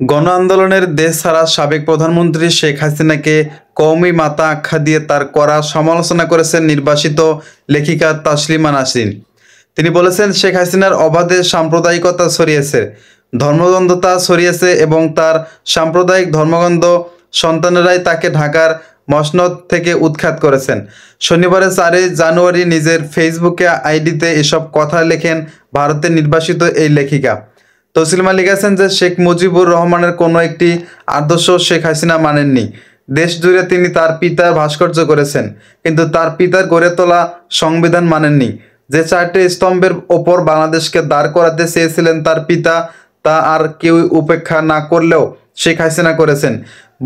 গণ আন্দোলনের দেশ ছাড়া সাবেক প্রধানমন্ত্রী শেখ হাসিনাকে কওমি মাতা আখ্যা দিয়ে তার কড়া সমালোচনা করেছেন নির্বাসিত লেখিকা তাসলিমা নাসরিন। তিনি বলেছেন, শেখ হাসিনার অবাধে সাম্প্রদায়িকতা ছড়িয়েছে, ধর্মদ্বন্দ্বতা ছড়িয়েছে এবং তার সাম্প্রদায়িক ধর্মগন্ধ সন্তানেরাই তাকে ঢাকার মসনদ থেকে উৎখাত করেছেন। শনিবার 4 জানুয়ারি নিজের ফেসবুকে আইডিতে এসব কথা লেখেন ভারতের নির্বাসিত এই লেখিকা। তসলিমা লিখেছেন যে শেখ মুজিবুর রহমানের কোনো একটি আদর্শ শেখ হাসিনা মানেননি। দেশ জুড়ে তিনি তার পিতার ভাস্কর্য করেছেন, কিন্তু তার পিতার গড়ে তোলা সংবিধান মানেননি। যে 4টে স্তম্ভের ওপর বাংলাদেশকে দাঁড় করাতে চেয়েছিলেন তার পিতা, তা আর কেউ উপেক্ষা না করলেও শেখ হাসিনা করেছেন।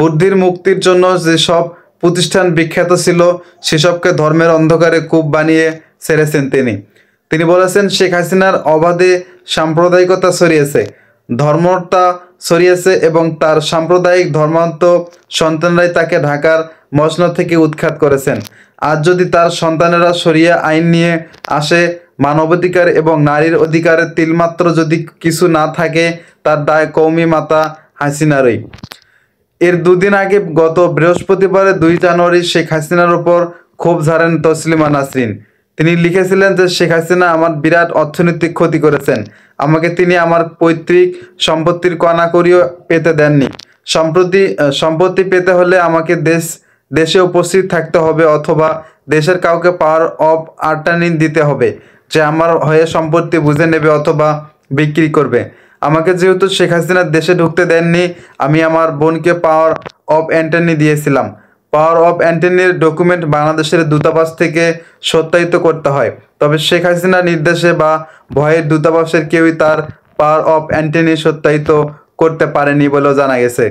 বুদ্ধির মুক্তির জন্য যেসব প্রতিষ্ঠান বিখ্যাত ছিল সেসবকে ধর্মের অন্ধকারে কূপ বানিয়ে ছেড়েছেন তিনি বলেছেন, শেখ হাসিনার অবাধে সাম্প্রদায়িকতা ছড়িয়েছে, ধর্মটা ছড়িয়েছে এবং তার সাম্প্রদায়িক ধর্মান্ত সন্তানরাই তাকে ঢাকার মসনদ থেকে উৎখাত করেছেন। আজ যদি তার সন্তানেরা শরিয়া আইন নিয়ে আসে, মানবাধিকার এবং নারীর অধিকারের তিলমাত্র যদি কিছু না থাকে, তার দায় কওমি মাতা হাসিনারই। এর দুদিন আগে গত বৃহস্পতিবার 2 জানুয়ারি শেখ হাসিনার উপর ক্ষোভ ঝাড়েন তসলিমা নাসরিন। তিনি লিখেছিলেন যে শেখ হাসিনা আমার বিরাট অর্থনৈতিক ক্ষতি করেছেন। আমাকে তিনি আমার পৈতৃক সম্পত্তির কণাকড়িও পেতে দেননি। সম্পত্তি পেতে হলে আমাকে দেশে উপস্থিত থাকতে হবে অথবা দেশের কাউকে পাওয়ার অফ আটর্নি দিতে হবে, যে আমার হয়ে সম্পত্তি বুঝে নেবে অথবা বিক্রি করবে। আমাকে যেহেতু শেখ হাসিনা দেশে ঢুকতে দেননি, আমি আমার বোনকে পাওয়ার অফ অ্যাটর্নি দিয়েছিলাম। পাওয়ার অফ অ্যাটর্নির ডকুমেন্ট বাংলাদেশের দূতাবাস থেকে সত্যায়িত করতে হয়, তবে শেখ হাসিনার নির্দেশে বা ভয়ে দূতাবাসের কেউই তার পাওয়ার অফ অ্যাটর্নি সত্যায়িত করতে পারেনি বলেও জানা গেছে।